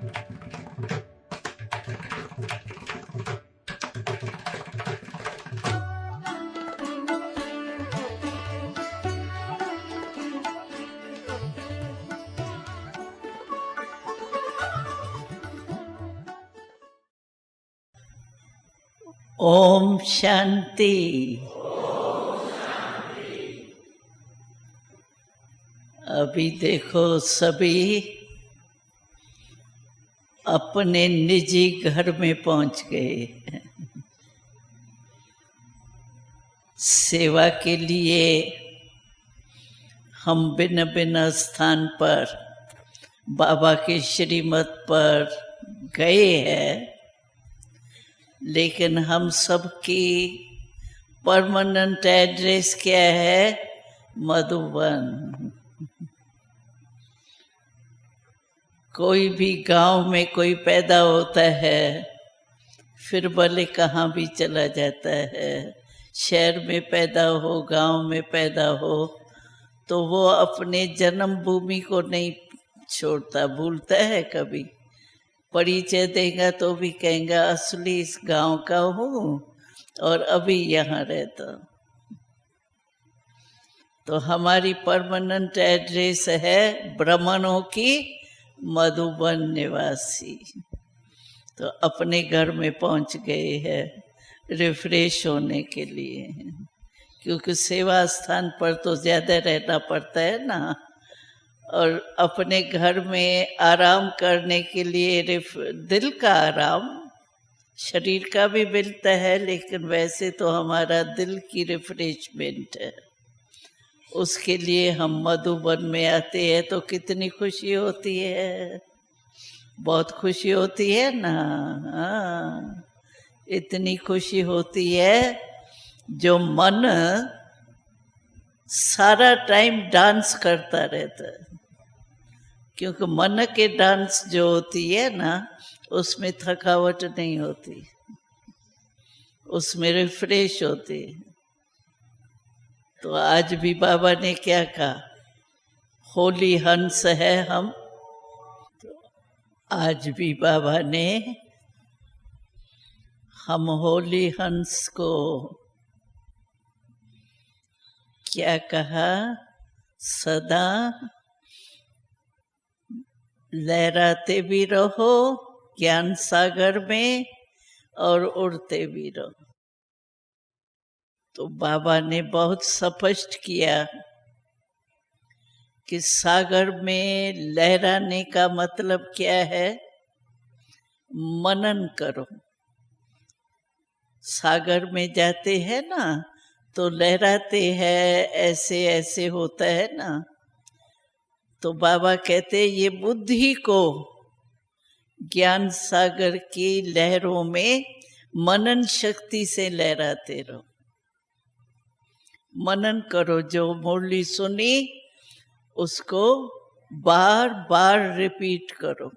ओम शांति। अभी देखो सभी अपने निजी घर में पहुंच गए। सेवा के लिए हम भिन्न भिन्न स्थान पर बाबा के श्रीमत पर गए हैं, लेकिन हम सबकी परमानेंट एड्रेस क्या है? मधुबन। कोई भी गांव में कोई पैदा होता है, फिर भले कहाँ भी चला जाता है, शहर में पैदा हो, गांव में पैदा हो, तो वो अपने जन्मभूमि को नहीं छोड़ता, भूलता है कभी। परिचय देगा तो भी कहेगा असली इस गांव का हूँ और अभी यहाँ रहता हूँ। तो हमारी परमानेंट एड्रेस है ब्राह्मणों की मधुबन निवासी। तो अपने घर में पहुंच गए हैं रिफ्रेश होने के लिए, क्योंकि सेवा स्थान पर तो ज़्यादा रहना पड़ता है ना, और अपने घर में आराम करने के लिए दिल का आराम, शरीर का भी मिलता है, लेकिन वैसे तो हमारा दिल की रिफ्रेशमेंट है। उसके लिए हम मधुबन में आते हैं तो कितनी खुशी होती है, बहुत खुशी होती है ना। हाँ, इतनी खुशी होती है जो मन सारा टाइम डांस करता रहता है, क्योंकि मन के डांस जो होती है ना, उसमें थकावट नहीं होती, उसमें रिफ्रेश होती है। तो आज भी बाबा ने क्या कहा? होली हंस है हम। तो आज भी बाबा ने हम होली हंस को क्या कहा? सदा लहराते भी रहो ज्ञान सागर में और उड़ते भी रहो। तो बाबा ने बहुत स्पष्ट किया कि सागर में लहराने का मतलब क्या है? मनन करो। सागर में जाते हैं ना तो लहराते हैं, ऐसे ऐसे होता है ना। तो बाबा कहते ये बुद्धि को ज्ञान सागर की लहरों में मनन शक्ति से लहराते रहो। मनन करो, जो मुरली सुनी उसको बार बार रिपीट करो।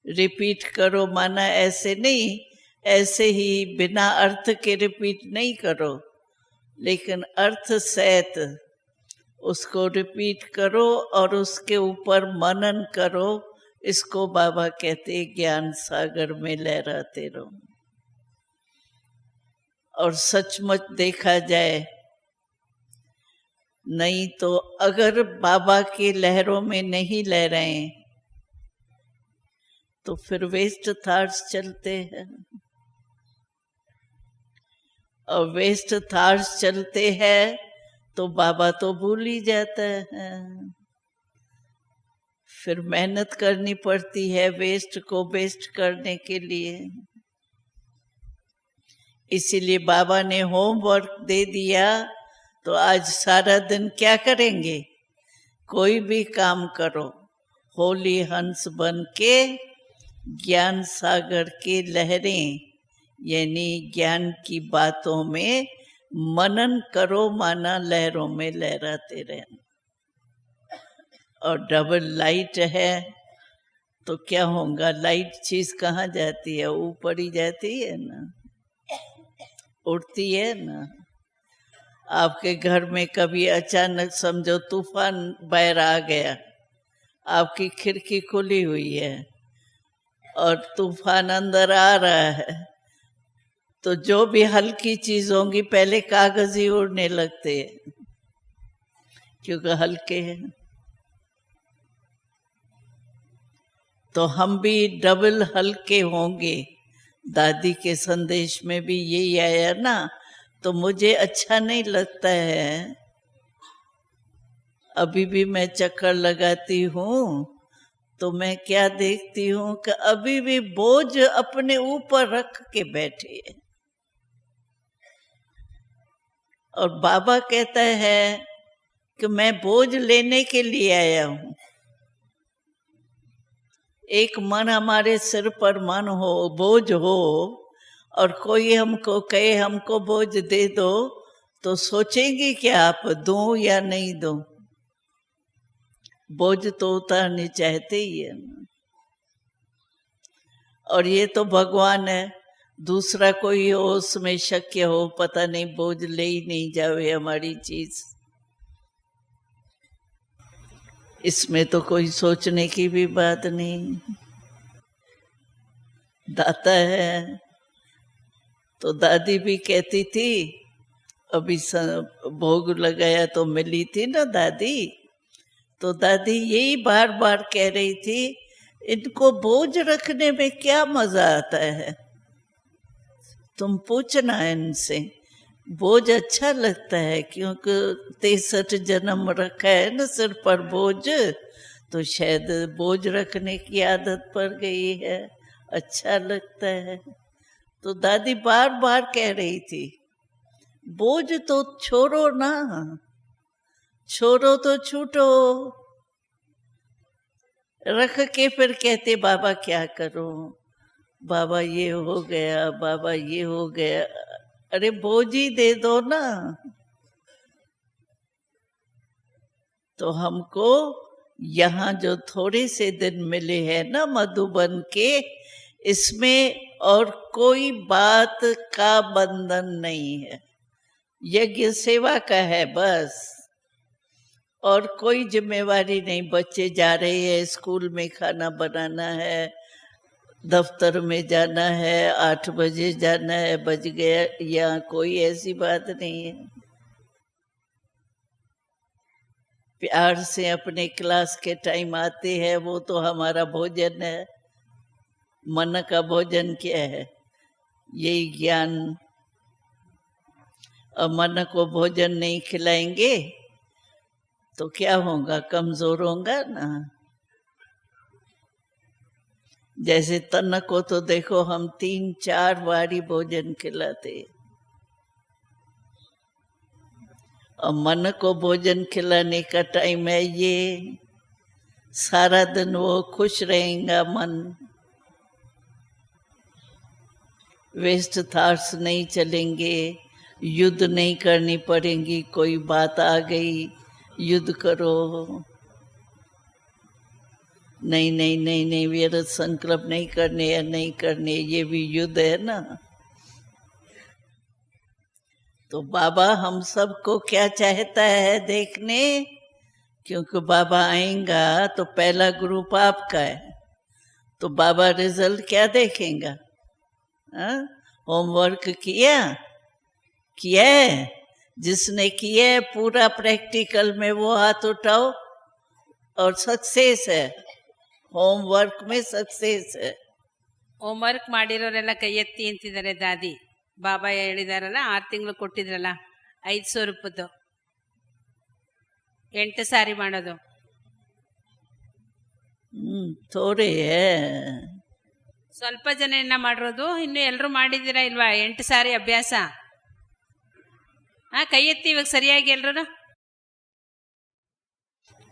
रिपीट करो माना ऐसे नहीं, ऐसे ही बिना अर्थ के रिपीट नहीं करो, लेकिन अर्थ सहित उसको रिपीट करो और उसके ऊपर मनन करो। इसको बाबा कहते ज्ञान सागर में लहराते रहो। और सचमुच देखा जाए, नहीं तो अगर बाबा की लहरों में नहीं लहराए तो फिर वेस्ट थॉट्स चलते हैं, और वेस्ट थॉट्स चलते हैं तो बाबा तो भूल ही जाता है। फिर मेहनत करनी पड़ती है वेस्ट को बेस्ट करने के लिए। इसीलिए बाबा ने होमवर्क दे दिया। तो आज सारा दिन क्या करेंगे? कोई भी काम करो, होली हंस बन के ज्ञान सागर की लहरें यानी ज्ञान की बातों में मनन करो, माना लहरों में लहराते रहना। और डबल लाइट है तो क्या होगा? लाइट चीज कहाँ जाती है? ऊपर ही जाती है ना, उड़ती है ना। आपके घर में कभी अचानक समझो तूफान बाहर आ गया, आपकी खिड़की खुली हुई है, और तूफान अंदर आ रहा है, तो जो भी हल्की चीज होंगी पहले कागज ही उड़ने लगते हैं, क्योंकि हल्के हैं। तो हम भी डबल हल्के होंगे। दादी के संदेश में भी यही आया ना, तो मुझे अच्छा नहीं लगता है। अभी भी मैं चक्कर लगाती हूँ तो मैं क्या देखती हूँ कि अभी भी बोझ अपने ऊपर रख के बैठे हैं। और बाबा कहता है कि मैं बोझ लेने के लिए आया हूँ। एक मन हमारे सिर पर मन हो, बोझ हो, और कोई हमको कहे हमको बोझ दे दो, तो सोचेंगे कि आप दूं या नहीं दूं। बोझ तो उतारने चाहते ही है। और ये तो भगवान है, दूसरा कोई हो उसमें शक्य हो, पता नहीं बोझ ले ही नहीं जावे हमारी चीज। इसमें तो कोई सोचने की भी बात नहीं। दाता है। तो दादी भी कहती थी, अभी भोग लगाया तो मिली थी ना दादी, तो दादी यही बार बार कह रही थी, इनको बोझ रखने में क्या मजा आता है, तुम पूछना इनसे। बोझ अच्छा लगता है, क्योंकि 63 जन्म रखा है ना सिर पर बोझ, तो शायद बोझ रखने की आदत पड़ गई है, अच्छा लगता है। तो दादी बार बार कह रही थी, बोझ तो छोड़ो ना, छोड़ो तो छूटो। रख के फिर कहते बाबा क्या करूं, बाबा ये हो गया, बाबा ये हो गया। अरे बोझ ही दे दो ना। तो हमको यहाँ जो थोड़े से दिन मिले हैं ना मधुबन के, इसमें और कोई बात का बंधन नहीं है, यज्ञ सेवा का है बस। और कोई जिम्मेवारी नहीं, बच्चे जा रहे हैं स्कूल में, खाना बनाना है, दफ्तर में जाना है, 8 बजे जाना है, बज गया, यहाँ कोई ऐसी बात नहीं है। प्यार से अपने क्लास के टाइम आते हैं, वो तो हमारा भोजन है। मन का भोजन क्या है, यही ज्ञान। और मन को भोजन नहीं खिलाएंगे तो क्या होगा, कमजोर होगा ना। जैसे तन को तो देखो हम 3-4 बारी भोजन खिलाते, और मन को भोजन खिलाने का टाइम है ये। सारा दिन वो खुश रहेगा मन, वेस्ट थॉट्स नहीं चलेंगे, युद्ध नहीं करनी पड़ेगी, कोई बात आ गई युद्ध करो, नहीं नहीं नहीं नहीं व्यर्थ संकल्प नहीं करने या नहीं करने, ये भी युद्ध है ना। तो बाबा हम सबको क्या चाहता है देखने, क्योंकि बाबा आएगा तो पहला ग्रुप आपका है, तो बाबा रिजल्ट क्या देखेगा, होमवर्क किया किया है, जिसने किया है पूरा प्रैक्टिकल में वो हाथ उठाओ, और सक्सेस है, होमवर्क में सक्सेस है। ಹೋಮ್ವರ್ಕ್ ಮಾಡಿರೋರೆಲ್ಲ ಕೈ ಎತ್ತಿ ಅಂತಿದ್ದಾರೆ ದಾದಿ. ಬಾಬಾ ಹೇಳಿದಾರಲ್ಲ 6 ತಿಂಗಳು ಕೊಟ್ಟಿದ್ರಲ್ಲ 500 ರೂಪಾಯಿದು 8 ಸಾರಿ ಮಾಡೋದು. ಥೋಡೆ ಸ್ವಲ್ಪ ಜನ ಎನ್ನ ಮಾಡಿರೋದು, ಇನ್ನು ಎಲ್ಲರೂ ಮಾಡಿದ್ದೀರಾ ಇಲ್ವಾ 8 ಸಾರಿ ಅಭ್ಯಾಸ? ಕೈ ಎತ್ತಿ ಇವಾಗ ಸರಿಯಾಗಿ ಎಲ್ರು.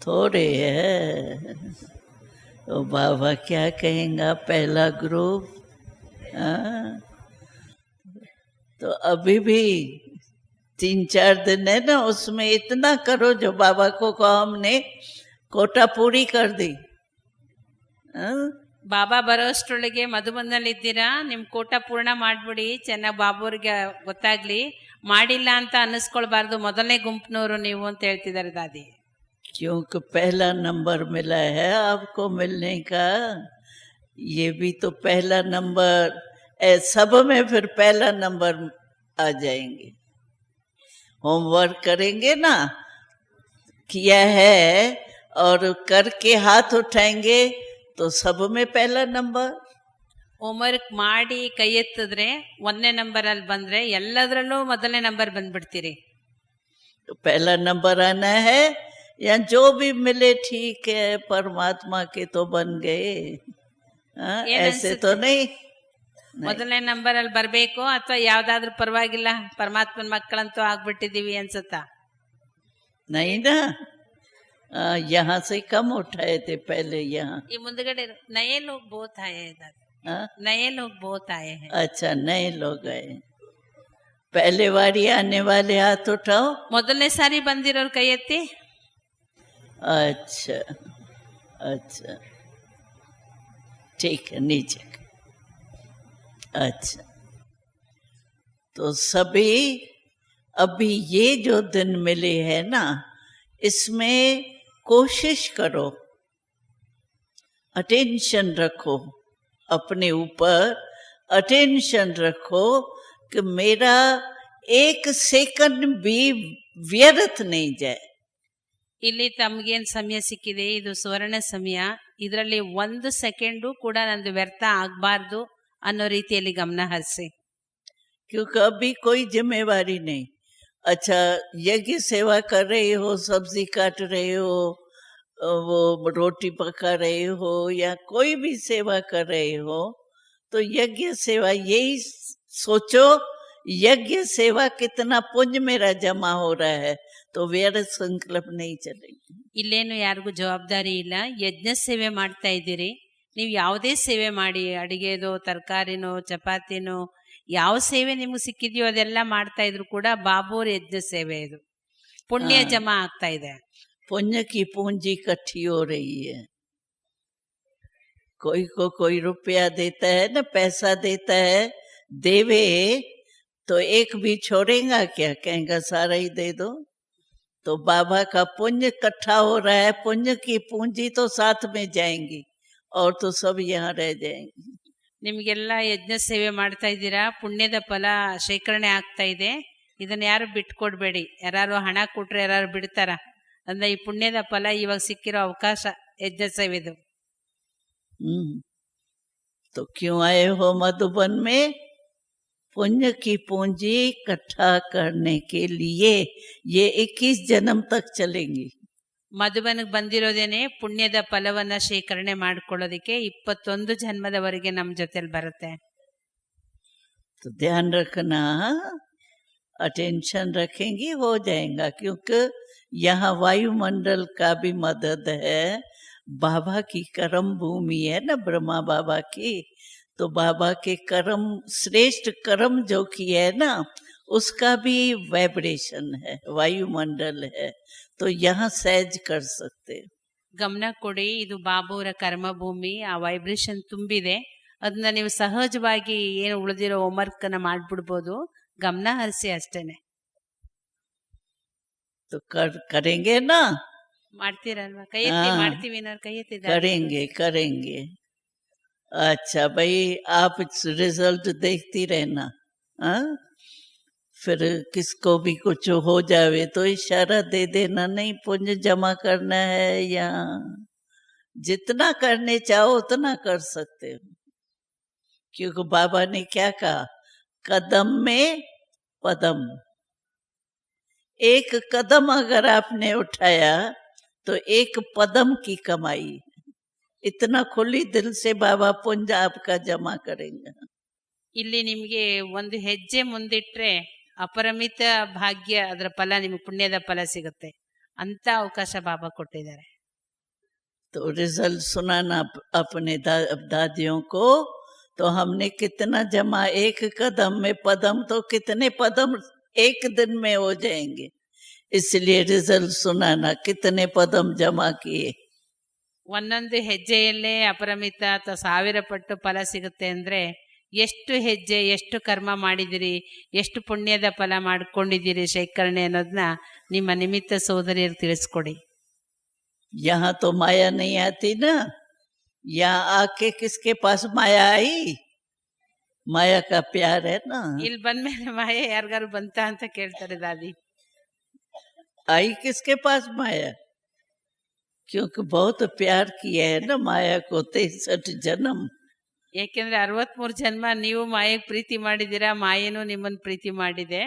थोड़े है। तो बाबा क्या कहेगा, पहला ग्रुप। तो अभी भी 3-4 दिन है ना, उसमें इतना करो जो बाबा को कहा हमने कोटा पूरी कर दी। ಬಾಬಾ ಬರೋಷ್ಟ್ರೊಳಗೆ ಮಧುಬಂದಲ್ಲಿ ಇದ್ದೀರಾ, ನಿಮ್ ಕೋಟ ಪೂರ್ಣ ಮಾಡ್ಬಿಡಿ, ಚೆನ್ನಾಗಿ ಬಾಬುವ್ರಿಗೆ ಗೊತ್ತಾಗ್ಲಿ, ಮಾಡಿಲ್ಲ ಅಂತ ಅನ್ನಿಸ್ಕೊಳ್ಬಾರ್ದು, ಮೊದಲನೇ ಗುಂಪಿನವರು ನೀವು ಅಂತ ಹೇಳ್ತಿದ್ದಾರೆ ದಾದಿ. क्योंकि पहला नंबर मिला है आपको मिलने का, ये भी तो पहला नंबर, सब में फिर पहला नंबर आ जाएंगे। होमवर्क करेंगे ना, किया है और करके हाथ उठाएंगे तो सब में पहला नंबर। ಹೋಮ್ವರ್ಕ್ ಮಾಡಿ ಕೈ ಎತ್ತಿದ್ರೆ 1ನೇ ನಂಬರ್ ಅಲ್ಲಿ ಬಂದ್ರೆ ಎಲ್ಲದರಲ್ಲೂ ಮೊದಲನೇ ನಂಬರ್ ಬಂದ್ಬಿಡ್ತೀರಿ. तो पहला नंबर आना है, या जो भी मिले ठीक है, परमात्मा के तो बन गए। हाँ, ಏನ್ ऐसे ಅನ್ಸುತ್ತೆ? तो नहीं। ಮೊದಲನೇ ನಂಬರ್ ಅಲ್ಲಿ ಬರ್ಬೇಕು ಅಥವಾ ಯಾವ್ದಾದ್ರೂ ಪರವಾಗಿಲ್ಲ ಪರಮಾತ್ಮನ ಮಕ್ಕಳಂತೂ ಆಗ್ಬಿಟ್ಟಿದೀವಿ ಅನ್ಸುತ್ತಾ? नहीं ना, यहाँ से कम उठाए थे पहले यहाँ। ಈ ಮುಂದ್ಗಡೆ ನಯೇ ಲೋಗ್ ಬಹುತ್ ಆಯೆ ಹೈ ದಾದಾ, हाँ? ನಯೇ ಲೋಗ್ ಬಹುತ್ ಆಯೆ ಹೈ. अच्छा, नए लोग आए। पहले बारी आने वाले हाथ उठाओ। ಮೊದಲನೇ ಸಾರಿ ಬಂದಿರೋರು ಕೈ ಎತ್ತಿ. अच्छा अच्छा, ठीक है, नीचे। अच्छा, तो सभी अभी ये जो दिन मिले हैं ना, इसमें कोशिश करो, अटेंशन रखो, अपने ऊपर अटेंशन रखो कि मेरा एक सेकंड भी व्यर्थ नहीं जाए। ಇಲ್ಲಿ ತಮ್ಗೇನ್ ಸಮಯ ಸಿಕ್ಕಿದೆ, ಇದು ಸುವರ್ಣ ಸಮಯ. ಇದರಲ್ಲಿ 1 ಸೆಕೆಂಡು ಕೂಡ ನಂದು ವ್ಯರ್ಥ ಆಗ್ಬಾರ್ದು ಅನ್ನೋ ರೀತಿಯಲ್ಲಿ ಗಮನ ಹರಿಸಿ. क्योंकि अभी कोई जिम्मेवारी नहीं। अच्छा, यज्ञ सेवा कर रहे हो, सब्जी काट रहे हो, वो रोटी पका रहे हो, या कोई भी सेवा कर रहे हो, तो यज्ञ सेवा यही सोचो, यज्ञ सेवा कितना पुण्य मेरा जमा हो रहा है, तो व्यर्थ संकल्प नहीं चलेगी। ಇಲ್ಲೇನು ಯಾರಿಗೂ ಜವಾಬ್ದಾರಿ ಇಲ್ಲ. ಯಜ್ಞ ಸೇವೆ ಮಾಡ್ತಾ ಇದ್ದೀರಿ. ನೀವು ಯಾವುದೇ ಸೇವೆ ಮಾಡಿ, ಅಡಿಗೆದೋ, ತರಕಾರಿನೋ, ಚಪಾತಿನೋ, ಯಾವ ಸೇವೆ ನಿಮ್ಗೆ ಸಿಕ್ಕಿದೆಯೋ ಅದೆಲ್ಲ ಮಾಡ್ತಾ ಇದ್ರು ಕೂಡ ಬಾಬೋರ್ ಯಜ್ಞ ಸೇವೆ ಇದು. ಪುಣ್ಯ ಜಮಾ ಆಗ್ತಾ ಇದೆ. पुण्य की पूंजी इकट्ठी हो रही है। कोई को कोई रुपया देता है ना, पैसा देता है, देवे तो एक भी छोड़ेगा क्या, कहेगा सारा ही दे दो। तो बाबा का पुण्य इकट्ठा हो रहा है, पुण्य की पूंजी तो साथ में जाएंगी और तो सब यहाँ रह जाएंगे। ನಿಮ್ಗೆಲ್ಲ ಯಜ್ಞ ಸೇವೆ ಮಾಡ್ತಾ ಇದ್ದೀರಾ, ಪುಣ್ಯದ ಫಲ ಶೇಖರಣೆ ಆಗ್ತಾ ಇದೆ. ಇದನ್ನ ಯಾರು ಬಿಟ್ಕೊಡ್ಬೇಡಿ. ಯಾರು ಹಣ ಕೊಟ್ರೆ ಯಾರು ಬಿಡ್ತಾರ? ಅಂದ್ರೆ ಈ ಪುಣ್ಯದ ಫಲ ಇವಾಗ ಸಿಕ್ಕಿರೋ ಅವಕಾಶ ಯಜ್ಞ ಸೇವೆದು. तो क्यों आए हो मधुबन में? पुण्य की पूंजी इकट्ठा करने के लिए। ये 21 जन्म तक चलेंगी। ಮಧುಬನಿಗೆ ಬಂದಿರೋದೇನೆ ಪುಣ್ಯದ ಫಲವನ್ನ ಶೇಖರಣೆ ಮಾಡ್ಕೊಳ್ಳೋದಿಕ್ಕೆ. 21 ಜನ್ಮದವರೆಗೆ ನಮ್ ಜೊತೆಲಿ ಬರುತ್ತೆ. तो ध्यान रखना, अटेंशन रखेंगी हो जाएगा, क्योंकि यहाँ वायुमंडल का भी मदद है। बाबा की कर्म भूमि है ना, ब्रह्मा बाबा की, तो बाबा के कर्म, श्रेष्ठ कर्म जो किया है ना, उसका भी वाइब्रेशन है, वायुमंडल है, तो यहाँ सहज कर सकते। ಗಮನ ಕೊಡಿ, ಇದು ಬಾಬುವರ ಕರ್ಮಭೂಮಿ, ಆ ವೈಬ್ರೇಷನ್ ತುಂಬಿದೆ. ಅದನ್ನ ನೀವು ಸಹಜವಾಗಿ ಏನು ಉಳಿದಿರೋ ಹೋಮ್ವರ್ಕ್ ಅನ್ನ ಮಾಡ್ಬಿಡ್ಬೋದು. ಗಮನ ಹರಿಸಿ ಅಷ್ಟೇನೆ. तो करेंगे ना, ಮಾಡ್ತೀರಲ್ವಾ? ಕೈ ಎತ್ತಿ. हाँ। ಮಾಡ್ತೀವಿ ಅನ್ನೋರು ಕೈ ಎತ್ತಿದ್ದಾರೆ. करेंगे करेंगे। अच्छा भाई, आप रिजल्ट देखती रहना। हाँ, फिर किसको भी कुछ हो जावे तो इशारा दे देना, नहीं पुण्य जमा करना है, या जितना करने चाहो उतना कर सकते हो। क्योंकि बाबा ने क्या कहा, कदम में पदम। एक कदम अगर आपने उठाया तो एक पदम की कमाई। इतना खुली दिल से बाबा पुण्य आपका जमा करेंगे। ಇಲ್ಲಿ ನಿಮ್ಗೆ ಒಂದು ಹೆಜ್ಜೆ ಮುಂದಿಟ್ರೆ ಅಪರಿಮಿತ ಭಾಗ್ಯ, ಅದರ ಫಲ ನಿಮ್ಗೆ ಪುಣ್ಯದ ಫಲ ಸಿಗುತ್ತೆ ಅಂತ ಅವಕಾಶ ಬಾಬಾ ಕೊಟ್ಟಿದ್ದಾರೆ. तो रिजल्ट सुनाना अपने दादियों को। तो हमने कितना जमा, एक कदम में पदम, तो कितने पदम एक दिन में हो जाएंगे। इसलिए रिजल्ट सुनाना, कितने पदम जमा किए। ಒಂದೊಂದು ಹೆಜ್ಜೆಯಲ್ಲೇ ಅಪರಿಮಿತ ಅಥವಾ 1000 ಪಟ್ಟು ಫಲ ಸಿಗುತ್ತೆ ಅಂದ್ರೆ ಎಷ್ಟು ಹೆಜ್ಜೆ, ಎಷ್ಟು ಕರ್ಮ ಮಾಡಿದಿರಿ, ಎಷ್ಟು ಪುಣ್ಯದ ಫಲ ಮಾಡ್ಕೊಂಡಿದ್ದೀರಿ ಶೇಖರಣೆ ಅನ್ನೋದನ್ನ ನಿಮ್ಮ ನಿಮಿತ್ತ ಸೋದರಿಯರು ತಿಳಿಸ್ಕೊಡಿ. यहाँ तो माया नहीं आती ना, यहाँ आके किसके पास माया आई? माया का प्यार है ना। ಇಲ್ಲಿ ಬಂದ್ಮೇಲೆ ಮಾಯೆ ಯಾರಿಗಾರು ಬಂತ ಅಂತ ಕೇಳ್ತಾರೆ ದಾದಿ. आई किसके पास माया? क्योंकि बहुत प्यार किया है ना माया को 63 जन्म। ಏಕೆಂದ್ರೆ 63 ಜನ್ಮ ನೀವು ಮಾಯೆಗೆ ಪ್ರೀತಿ ಮಾಡಿದ್ದೀರಾ, ಮಾಯೇನು ನಿಮ್ಮನ್ನ ಪ್ರೀತಿ ಮಾಡಿದೆ,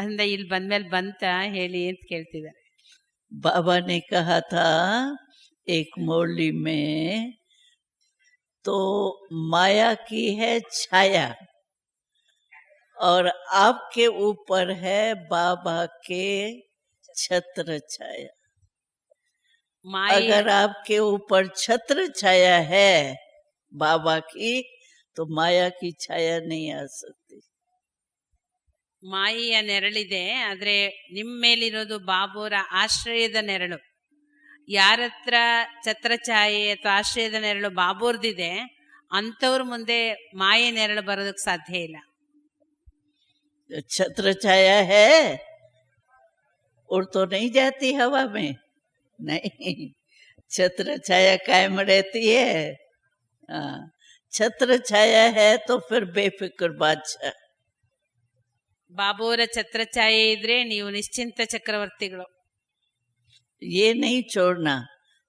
ಅಂದ ಇಲ್ಲಿ ಬಂದ್ಮೇಲೆ ಬಂತ ಹೇಳಿ ಅಂತ ಕೇಳ್ತಿದ್ದಾರೆ. बाबा ने कहा था एक मुरली में, तो माया की है छाया और आपके ऊपर है बाबा के छत्र छाया। ಮಾಯೆ अगर आपके ऊपर छत्र छाया है बाबा की, तो माया की छाया नहीं आ सकती। ಮಾಯೆಯ ನೆರಳಿದೆ, ಆದ್ರೆ ನಿಮ್ಮ ಮೇಲಿರೋದು ಬಾಬುರ ಆಶ್ರಯದ ನೆರಳು. ಯಾರತ್ರ ಛತ್ರಛಾಯೆ ಅಥವಾ ಆಶ್ರಯದ ನೆರಳು ಬಾಬೂರ್ದಿದೆ ಅಂಥವ್ರ ಮುಂದೆ ಮಾಯೆ ನೆರಳು ಬರೋದಕ್ಕೆ ಸಾಧ್ಯ ಇಲ್ಲ. छत्र छाया है, उड़ तो नहीं जाती हवा में, नहीं, छत्र छाया कायम रहती है। हाँ, छत्र छाया है तो फिर बेफिक्र बादशाह। ಬಾಬುವರ ಛತ್ರಛಾಯೆ ಇದ್ರೆ ನೀವು ನಿಶ್ಚಿಂತ ಚಕ್ರವರ್ತಿಗಳು. ये नहीं छोड़ना,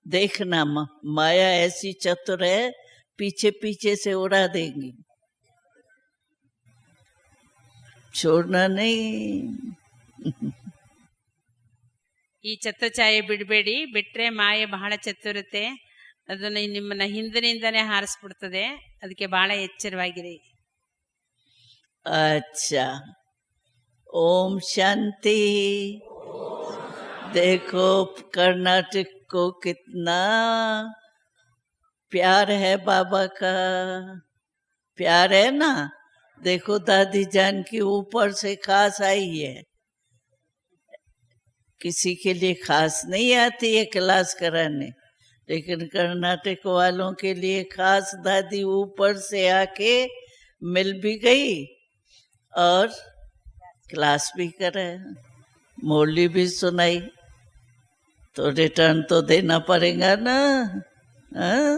देखना माया ऐसी चतुर है, पीछे पीछे से उड़ा देंगी, छोड़ना नहीं। ಈ ಛತ್ರಛಾಯೆ ಬಿಡಬೇಡಿ, ಬಿಟ್ರೆ ಮಾಯೆ ಬಹಳ ಚತುರತೆ, ಅದನ್ನ ನಿಮ್ಮನ್ನ ಹಿಂದಿನಿಂದನೇ ಹಾರಿಸ್ಬಿಡ್ತದೆ, ಅದಕ್ಕೆ ಬಹಳ ಎಚ್ಚರವಾಗಿರಿ. अच्छा, ओम शांति। देखो कर्नाटक को कितना प्यार है बाबा का, प्यार है ना। देखो दादी जान की ऊपर से खास आई है, किसी के लिए खास नहीं आती है क्लास कराने, लेकिन कर्नाटक वालों के लिए खास दादी ऊपर से आके मिल भी गई और क्लास भी करे, मुरली भी सुनाई, तो रिटर्न तो देना पड़ेगा ना। हाँ?